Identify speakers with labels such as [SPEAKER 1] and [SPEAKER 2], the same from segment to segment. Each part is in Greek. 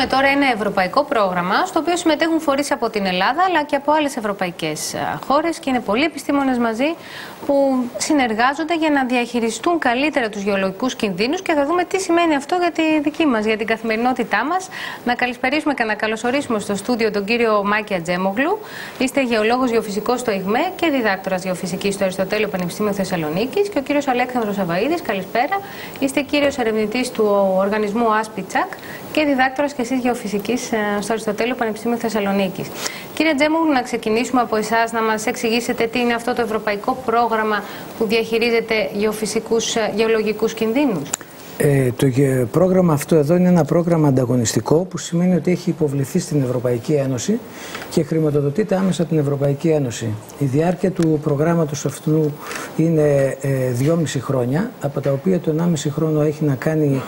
[SPEAKER 1] Έχουμε τώρα ένα ευρωπαϊκό πρόγραμμα, στο οποίο συμμετέχουν φορείς από την Ελλάδα αλλά και από άλλες ευρωπαϊκές χώρες και είναι πολλοί επιστήμονες μαζί που συνεργάζονται για να διαχειριστούν καλύτερα τους γεωλογικούς κινδύνους και θα δούμε τι σημαίνει αυτό για τη δική μας, για την καθημερινότητά μας. Να καλησπερίσουμε και να καλωσορίσουμε στο στούντιο τον κύριο Μάκη Ατζέμογλου. Είστε γεωλόγος γεωφυσικός στο ΙΓΜΕ και διδάκτορας γεωφυσικής στο Αριστοτέλειο Πανεπιστήμιο Θεσσαλονίκης, και ο κύριος Αλέξανδρος Σαβαΐδης. Καλησπέρα. Είστε κύριος ερευνητής του οργανισμού ASPICHAC και διδάκτορας και εσείς γεωφυσικής στο Αριστοτέλειο Πανεπιστήμιο Θεσσαλονίκης. Κύριε Ατζέμογλου, να ξεκινήσουμε από εσάς, να μας εξηγήσετε τι είναι αυτό το ευρωπαϊκό πρόγραμμα που διαχειρίζεται γεωλογικούς κινδύνους.
[SPEAKER 2] Το πρόγραμμα αυτό εδώ είναι ένα πρόγραμμα ανταγωνιστικό, που σημαίνει ότι έχει υποβληθεί στην Ευρωπαϊκή Ένωση και χρηματοδοτείται άμεσα από την Ευρωπαϊκή Ένωση. Η διάρκεια του προγράμματος αυτού είναι 2,5 χρόνια, από τα οποία το 1,5 χρόνο έχει να κάνει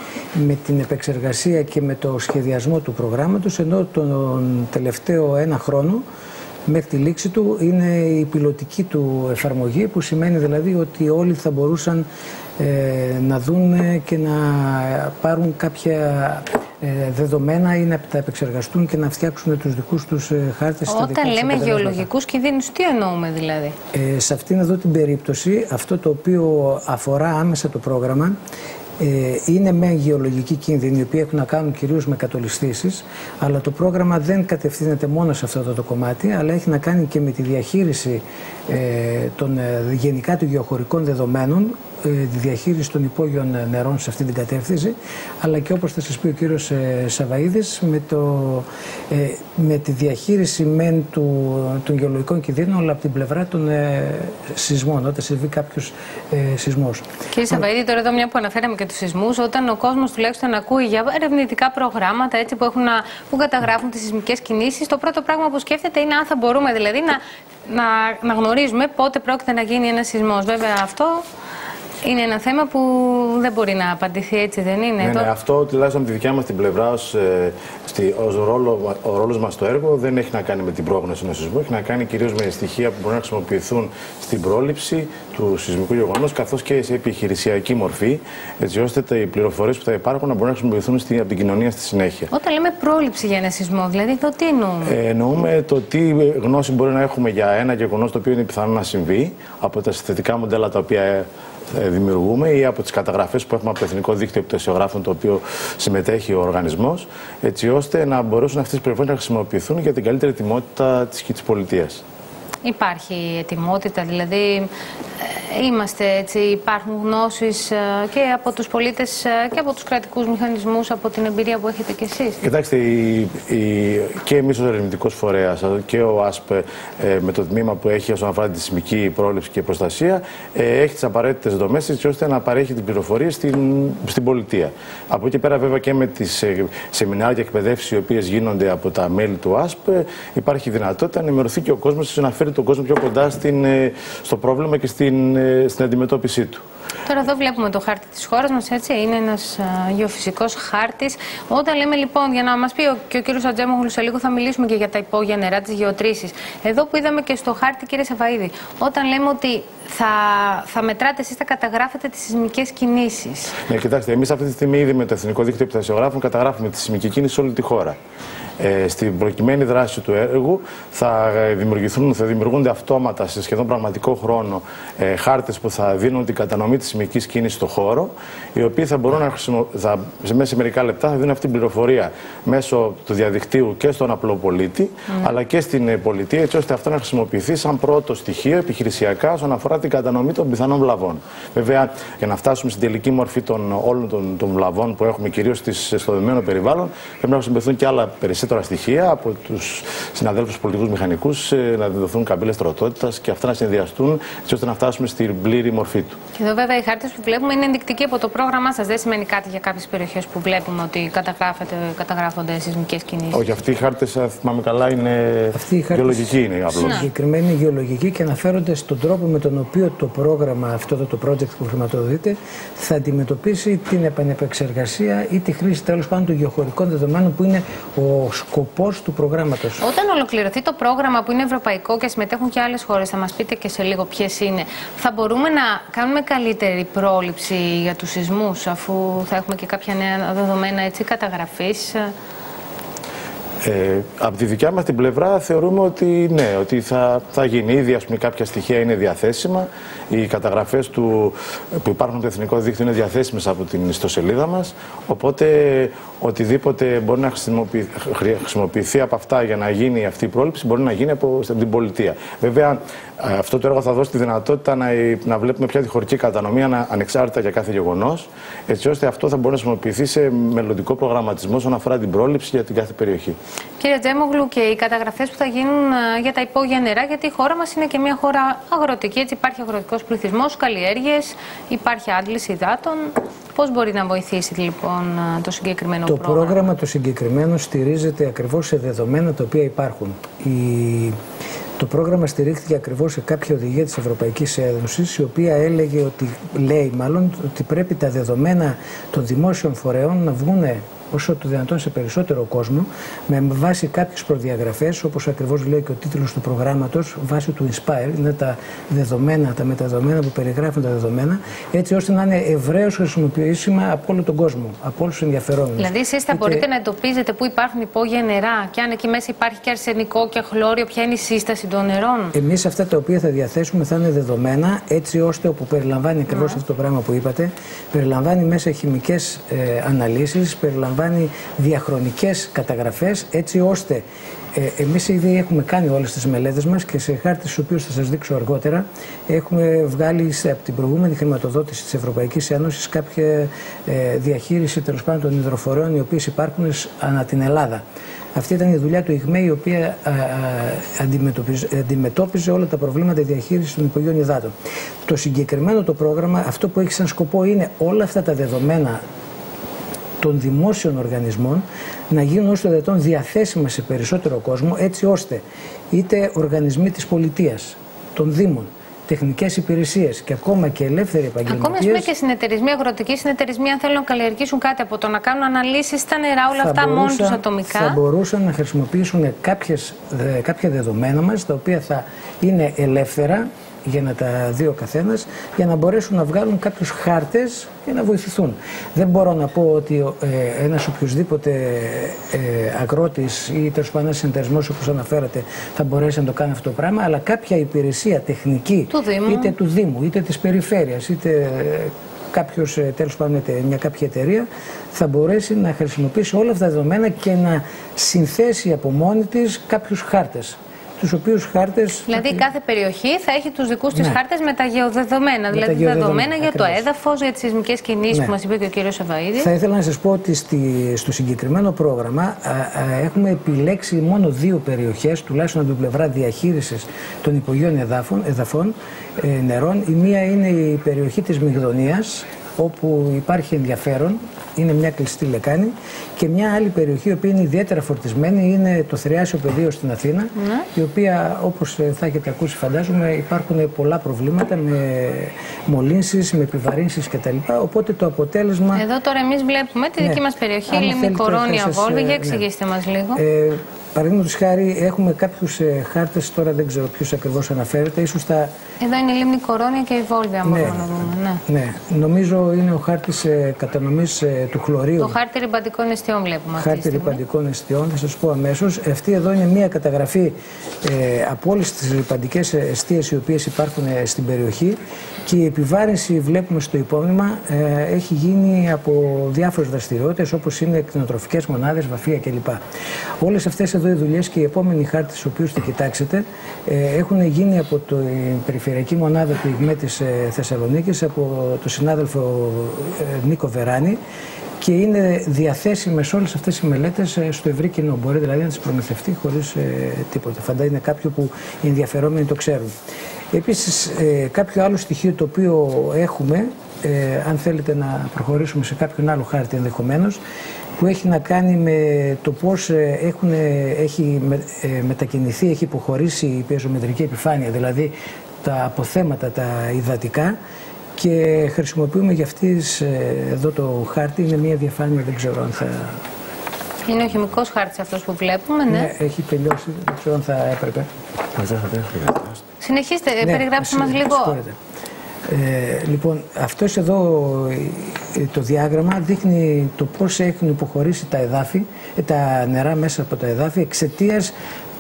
[SPEAKER 2] με την επεξεργασία και με το σχεδιασμό του προγράμματος, ενώ τον τελευταίο 1 χρόνο μέχρι τη λήξη του είναι η πιλωτική του εφαρμογή, που σημαίνει δηλαδή ότι όλοι θα μπορούσαν να δουν και να πάρουν κάποια δεδομένα ή να τα επεξεργαστούν και να φτιάξουν τους δικούς τους χάρτες.
[SPEAKER 1] Όταν λέμε γεωλογικούς κινδύνους, τι εννοούμε δηλαδή?
[SPEAKER 2] Σε αυτήν εδώ την περίπτωση, αυτό το οποίο αφορά άμεσα το πρόγραμμα είναι με γεωλογικοί κίνδυνοι, οι οποίοι έχουν να κάνουν κυρίως με κατολισθήσεις, αλλά το πρόγραμμα δεν κατευθύνεται μόνο σε αυτό το κομμάτι, αλλά έχει να κάνει και με τη διαχείριση των γενικά των γεωχωρικών δεδομένων, τη διαχείριση των υπόγειων νερών σε αυτή την κατεύθυνση, αλλά και, όπως θα σας πει ο κύριος Σαβαΐδης, με τη διαχείριση των γεωλογικών κινδύνων, αλλά από την πλευρά των σεισμών, όταν συμβεί κάποιος σεισμός.
[SPEAKER 1] Κύριε Σαβαΐδη, τώρα εδώ μια που αναφέραμε και τους σεισμούς, όταν ο κόσμος τουλάχιστον ακούει για ερευνητικά προγράμματα έτσι, που καταγράφουν τις σεισμικές κινήσεις, το πρώτο πράγμα που σκέφτεται είναι αν θα μπορούμε δηλαδή να γνωρίζουμε πότε πρόκειται να γίνει ένας σεισμός. Βέβαια αυτό είναι ένα θέμα που δεν μπορεί να απαντηθεί, έτσι δεν είναι?
[SPEAKER 3] Ναι, αυτό τουλάχιστον από τη δικιά μας την πλευρά, ο ρόλος μας στο έργο δεν έχει να κάνει με την πρόγνωση ενός σεισμού, έχει να κάνει κυρίως με στοιχεία που μπορούν να χρησιμοποιηθούν στην πρόληψη του σεισμικού γεγονός, καθώς και σε επιχειρησιακή μορφή, έτσι ώστε οι πληροφορίες που θα υπάρχουν να μπορούν να χρησιμοποιηθούν στην επικοινωνία στη συνέχεια.
[SPEAKER 1] Όταν λέμε πρόληψη για ένα σεισμό, δηλαδή το τι εννοούμε?
[SPEAKER 3] Εννοούμε το τι γνώση μπορεί να έχουμε για ένα γεγονός το οποίο είναι πιθανό να συμβεί από τα συνθετικά μοντέλα τα οποία δημιουργούμε ή από τις καταγραφές που έχουμε από το Εθνικό Δίκτυο Πτωσιογράφων, το οποίο συμμετέχει ο οργανισμός, έτσι ώστε να μπορέσουν αυτές τις πληροφορίες να χρησιμοποιηθούν για την καλύτερη ετοιμότητα της πολιτείας.
[SPEAKER 1] Υπάρχει ετοιμότητα, δηλαδή υπάρχουν γνώσεις και από τους πολίτες και από τους κρατικούς μηχανισμούς, από την εμπειρία που έχετε κι εσείς?
[SPEAKER 3] Κοιτάξτε, και εμείς ως ερευνητικός φορέας και ο ΑΣΠ με το τμήμα που έχει όσον αφορά τη σεισμική πρόληψη και προστασία έχει τις απαραίτητες δομές έτσι ώστε να παρέχει την πληροφορία στην πολιτεία. Από εκεί πέρα βέβαια και με τις σεμινάρια και εκπαιδεύσεις οι οποίες γίνονται από τα μέλη του ΑΣΠ υπάρχει δυνατότητα να ενημερωθεί και ο κόσμος, να φέρει τον κόσμο πιο κοντά στο πρόβλημα και στην αντιμετώπιση του.
[SPEAKER 1] Τώρα εδώ βλέπουμε το χάρτη της χώρας μας, έτσι, είναι ένας γεωφυσικός χάρτης. Όταν λέμε λοιπόν, για να μας πει και ο κύριος Ατζέμογλου σε λίγο θα μιλήσουμε και για τα υπόγεια νερά, τις γεωτρήσεις. Εδώ που είδαμε και στο χάρτη, κύριε Σαβαΐδη, όταν λέμε ότι θα μετράτε εσείς, θα καταγράφετε τις σεισμικές κινήσεις. Ναι,
[SPEAKER 3] κοιτάξτε, εμείς αυτή τη στιγμή ήδη με το Εθνικό Δίκτυο Πτωσιογράφων καταγράφουμε τη σεισμική κίνηση σε όλη τη χώρα. Στην προκειμένη δράση του έργου θα δημιουργούνται αυτόματα σε σχεδόν πραγματικό χρόνο χάρτες που θα δίνουν την κατανομή της σεισμικής κίνησης στο χώρο, οι οποίοι θα μπορούν μέσα σε μερικά λεπτά θα δίνουν αυτή την πληροφορία μέσω του διαδικτύου και στον απλό πολίτη, αλλά και στην πολιτεία, έτσι ώστε αυτό να χρησιμοποιηθεί σαν πρώτο στοιχείο επιχειρησιακά όσον αφορά την κατανομή των πιθανών βλαβών. Βέβαια, για να φτάσουμε στην τελική μορφή όλων των βλαβών που έχουμε κυρίως στο δεδομένο περιβάλλον, πρέπει να χρησιμοποιηθούν και άλλα περισσότερα στοιχεία από τους συναδέλφους πολιτικούς μηχανικούς, να δοθούν καμπύλες τροτότητας και αυτά να συνδυαστούν έτσι ώστε να φτάσουμε στην πλήρη μορφή του.
[SPEAKER 1] Και εδώ βέβαια οι χάρτες που βλέπουμε είναι ενδεικτικοί από το πρόγραμμά σας. Δεν σημαίνει κάτι για κάποιες περιοχές που βλέπουμε ότι καταγράφονται σεισμικές κινήσεις?
[SPEAKER 3] Όχι, αυτοί οι χάρτες, αν θυμάμαι καλά, είναι γεωλογικοί. Είναι απλώς.
[SPEAKER 2] Συγκεκριμένοι γεωλογικοί και αναφέρονται στον τρόπο με τον οποίο το πρόγραμμα, αυτό το project που χρηματοδοτείται, θα αντιμετωπίσει την επανεπεξεργασία ή τη χρήση τέλος πάντων των γεωχωρικών δεδομένων που είναι ο σκοπός του προγράμματος.
[SPEAKER 1] Όταν ολοκληρωθεί το πρόγραμμα που είναι ευρωπαϊκό και συμμετέχουν και άλλες χώρες, θα μας πείτε και σε λίγο ποιες είναι, θα μπορούμε να κάνουμε καλύτερη πρόληψη για τους σεισμούς, αφού θα έχουμε και κάποια νέα δεδομένα καταγραφής?
[SPEAKER 3] Από τη δικιά μας την πλευρά θεωρούμε ότι ναι, ότι θα γίνει. Ήδη ας πούμε, κάποια στοιχεία είναι διαθέσιμα. Οι καταγραφές που υπάρχουν στο Εθνικό Δίκτυο είναι διαθέσιμες από την ιστοσελίδα μας. Οπότε οτιδήποτε μπορεί να χρησιμοποιηθεί από αυτά για να γίνει αυτή η πρόληψη μπορεί να γίνει από την πολιτεία. Βέβαια, αυτό το έργο θα δώσει τη δυνατότητα να βλέπουμε πια τη χωρική κατανομή ανεξάρτητα για κάθε γεγονός, έτσι ώστε αυτό θα μπορεί να χρησιμοποιηθεί σε μελλοντικό προγραμματισμό όσον αφορά την πρόληψη για την κάθε περιοχή.
[SPEAKER 1] Κύριε Τζέμογλου, και οι καταγραφές που θα γίνουν για τα υπόγεια νερά, γιατί η χώρα μας είναι και μια χώρα αγροτική, έτσι υπάρχει αγροτικός πληθυσμός, καλλιέργειες, υπάρχει άντληση υδάτων. Πώς μπορεί να βοηθήσει λοιπόν το συγκεκριμένο πρόγραμμα?
[SPEAKER 2] Το πρόγραμμα το συγκεκριμένο στηρίζεται ακριβώς σε δεδομένα τα οποία υπάρχουν. Το πρόγραμμα στηρίχθηκε ακριβώς σε κάποια οδηγία της Ευρωπαϊκής Ένωσης, η οποία λέει ότι πρέπει τα δεδομένα των δημόσιων φορέων να βγουν όσο το δυνατόν σε περισσότερο κόσμο, με βάση κάποιες προδιαγραφές, όπως ακριβώς λέει και ο τίτλος του προγράμματος, βάσει του Inspire, είναι τα μεταδεδομένα που περιγράφουν τα δεδομένα, έτσι ώστε να είναι ευρέως χρησιμοποιήσιμα από όλο τον κόσμο, από όλους τους ενδιαφερόμενους.
[SPEAKER 1] Δηλαδή, εσείς θα μπορείτε να εντοπίζετε πού υπάρχουν υπόγεια νερά και αν εκεί μέσα υπάρχει και αρσενικό και χλώριο, ποια είναι η σύσταση των νερών?
[SPEAKER 2] Εμείς αυτά τα οποία θα διαθέσουμε θα είναι δεδομένα, έτσι ώστε όπου περιλαμβάνει ακριβώς αυτό το πράγμα που είπατε, περιλαμβάνει μέσα χημικές αναλύσεις, περιλαμβάνει διαχρονικές καταγραφές, έτσι ώστε εμείς ήδη έχουμε κάνει όλες τις μελέτες μας και σε χάρτες τους οποίους θα σας δείξω αργότερα έχουμε βγάλει από την προηγούμενη χρηματοδότηση της Ευρωπαϊκής Ένωσης κάποια διαχείριση τέλος πάντων των υδροφορέων οι οποίες υπάρχουν ανά την Ελλάδα. Αυτή ήταν η δουλειά του ΙΓΜΕ, η οποία αντιμετώπιζε όλα τα προβλήματα διαχείρισης των υπογείων υδάτων. Το συγκεκριμένο το πρόγραμμα αυτό που έχει σαν σκοπό είναι όλα αυτά τα δεδομένα των δημόσιων οργανισμών να γίνουν όσο το δυνατόν διαθέσιμα σε περισσότερο κόσμο, έτσι ώστε είτε οργανισμοί της πολιτείας, των δήμων, τεχνικές υπηρεσίες και ακόμα και ελεύθεροι επαγγελματίες.
[SPEAKER 1] Ακόμα και συνεταιρισμοί, αγροτικοί συνεταιρισμοί, αν θέλουν να καλλιεργήσουν κάτι από το να κάνουν αναλύσεις στα νερά, όλα αυτά μόνοι τους ατομικά.
[SPEAKER 2] Θα μπορούσαν να χρησιμοποιήσουν κάποια δεδομένα μας, τα οποία θα είναι ελεύθερα για να τα δει ο καθένας, για να μπορέσουν να βγάλουν κάποιους χάρτες και να βοηθηθούν. Δεν μπορώ να πω ότι ένας οποιοσδήποτε αγρότης ή τέλος πάντων ένας συνεταιρισμός όπως αναφέρατε θα μπορέσει να το κάνει αυτό το πράγμα, αλλά κάποια υπηρεσία τεχνική, είτε του Δήμου, είτε της περιφέρειας, είτε κάποιος τέλος πάντων μια κάποια εταιρεία, θα μπορέσει να χρησιμοποιήσει όλα αυτά τα δεδομένα και να συνθέσει από μόνη της κάποιους χάρτες. Τους οποίους χάρτες...
[SPEAKER 1] Δηλαδή κάθε περιοχή θα έχει τους δικούς της χάρτες με τα γεωδεδομένα, δηλαδή δεδομένα για το έδαφος, για τις σεισμικές κινήσεις που μας είπε και ο κύριος Σαβαΐδης.
[SPEAKER 2] Θα ήθελα να σας πω ότι στο συγκεκριμένο πρόγραμμα έχουμε επιλέξει μόνο 2 περιοχές, τουλάχιστον από την πλευρά διαχείρισης των υπογείων εδαφών νερών. Η μία είναι η περιοχή της Μυγδονίας, όπου υπάρχει ενδιαφέρον, είναι μια κλειστή λεκάνη, και μια άλλη περιοχή, η οποία είναι ιδιαίτερα φορτισμένη, είναι το Θριάσιο Πεδίο στην Αθήνα, η οποία, όπως θα έχετε ακούσει φαντάζομαι, υπάρχουν πολλά προβλήματα με μολύνσεις, με επιβαρύνσεις κτλ. Οπότε το αποτέλεσμα...
[SPEAKER 1] Εδώ τώρα εμείς βλέπουμε τη δική μας περιοχή, Λίμνη Κορώνια Βόλβη, για εξηγήστε μας λίγο.
[SPEAKER 2] Παραδείγματος χάρη, έχουμε κάποιους χάρτες, τώρα δεν ξέρω ποιους ακριβώς αναφέρεται, ίσως τα...
[SPEAKER 1] Εδώ είναι η Λίμνη Κορώνια και η Βόλβη, αν μπορούμε να δούμε.
[SPEAKER 2] Ναι, νομίζω είναι ο χάρτης κατανομής του χλωρίου.
[SPEAKER 1] Το χάρτη ρηπαντικών εστιών βλέπουμε.
[SPEAKER 2] Χάρτη ρηπαντικών εστιών, θα σας πω αμέσως. Αυτή εδώ είναι μια καταγραφή από όλες τις ρηπαντικές εστίες οι οποίες υπάρχουν στην περιοχή, και η επιβάρυνση, βλέπουμε στο υπόμνημα, έχει γίνει από διάφορες δραστηριότητες, όπως είναι κτηνοτροφικές μονάδες, βαφεία κλπ. Όλες αυτές εδώ οι δουλειές και οι επόμενοι χάρτες, τους οποίους θα κοιτάξετε, έχουν γίνει από την Περιφερειακή Μονάδα του ΙΓΜΕ της Θεσσαλονίκης, από τον συνάδελφο Νίκο Βεράνη, και είναι διαθέσιμες όλες αυτές οι μελέτες στο ευρύ κοινό. Μπορεί δηλαδή να τις προμηθευτεί χωρίς τίποτα. Φαντάζομαι είναι κάποιο που οι ενδιαφερόμενοι το ξέρουν. Επίσης, κάποιο άλλο στοιχείο το οποίο έχουμε, αν θέλετε να προχωρήσουμε σε κάποιον άλλο χάρτη ενδεχομένως, που έχει να κάνει με το πώς έχει μετακινηθεί, έχει υποχωρήσει η πιεζομετρική επιφάνεια, δηλαδή τα αποθέματα, τα υδατικά, και χρησιμοποιούμε για αυτής εδώ το χάρτη. Είναι μια διαφάνεια, δεν ξέρω αν θα...
[SPEAKER 1] Είναι ο χημικός χάρτης αυτός που βλέπουμε, ναι.
[SPEAKER 2] Έχει τελειώσει, δεν ξέρω αν θα έπρεπε.
[SPEAKER 1] Συνεχίστε, περιγράψτε μας λίγο.
[SPEAKER 2] Λοιπόν, αυτός εδώ το διάγραμμα δείχνει το πώς έχουν υποχωρήσει τα εδάφη, τα νερά μέσα από τα εδάφη εξαιτίας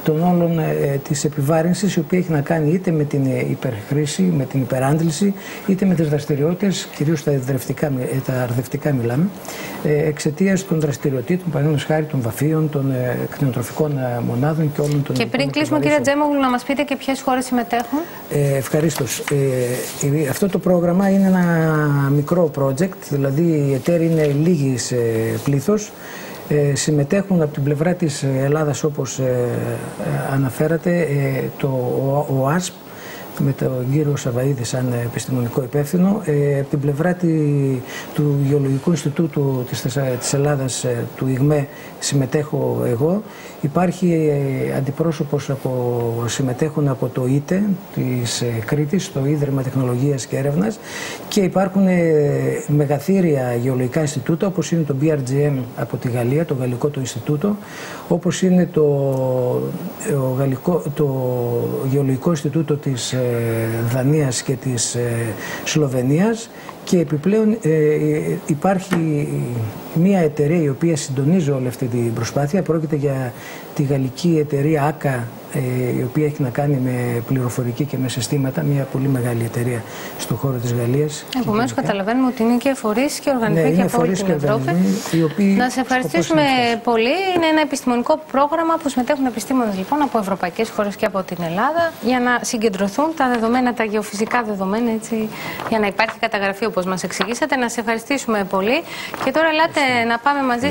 [SPEAKER 2] των όλων της επιβάρυνσης, η οποία έχει να κάνει είτε με την υπερχρήση, με την υπεράντληση, είτε με τις δραστηριότητες, κυρίως τα αρδευτικά μιλάμε, εξαιτίας των δραστηριοτήτων, παραδείγματος χάρη των βαφείων, των κτηνοτροφικών μονάδων και όλων των.
[SPEAKER 1] Και πριν κλείσουμε, κύριε Τζέμογλου, να μας πείτε και ποιες χώρες συμμετέχουν.
[SPEAKER 2] Ευχαρίστως. Αυτό το πρόγραμμα είναι ένα μικρό project, δηλαδή οι εταίροι είναι λίγοι σε πλήθος. Συμμετέχουν από την πλευρά της Ελλάδας, όπως αναφέρατε, ο ΑΣΠ με τον κύριο Σαβαΐδη σαν επιστημονικό υπεύθυνο, από την πλευρά του Γεωλογικού Ινστιτούτου της Ελλάδας, του ΙΓΜΕ, συμμετέχω εγώ. Υπάρχει αντιπρόσωπος συμμετέχουν από το ΙΤΕ της Κρήτης, το Ίδρυμα Τεχνολογίας και Έρευνας, και υπάρχουν μεγαθύρια γεωλογικά Ινστιτούτα, όπως είναι το BRGM από τη Γαλλία, το Γαλλικό το Ινστιτούτο, όπως είναι το Γεωλογικό Ινστιτούτο της Δανίας και της Σλοβενίας, και επιπλέον υπάρχει μια εταιρεία η οποία συντονίζει όλη αυτή την προσπάθεια. Πρόκειται για τη γαλλική εταιρεία ΆΚΑ, η οποία έχει να κάνει με πληροφορική και με συστήματα, μια πολύ μεγάλη εταιρεία στον χώρο της Γαλλίας.
[SPEAKER 1] Επομένως, καταλαβαίνουμε ότι είναι και φορείς και οργανισμοί και από όλη την Ευρώπη. Να σε ευχαριστήσουμε πολύ. Είναι ένα επιστημονικό πρόγραμμα που συμμετέχουν επιστήμονες λοιπόν από ευρωπαϊκές χώρες και από την Ελλάδα, για να συγκεντρωθούν τα δεδομένα, τα γεωφυσικά δεδομένα, έτσι, για να υπάρχει καταγραφή όπως μας εξηγήσατε. Να σε ευχαριστήσουμε πολύ. Και τώρα ελάτε να πάμε μαζί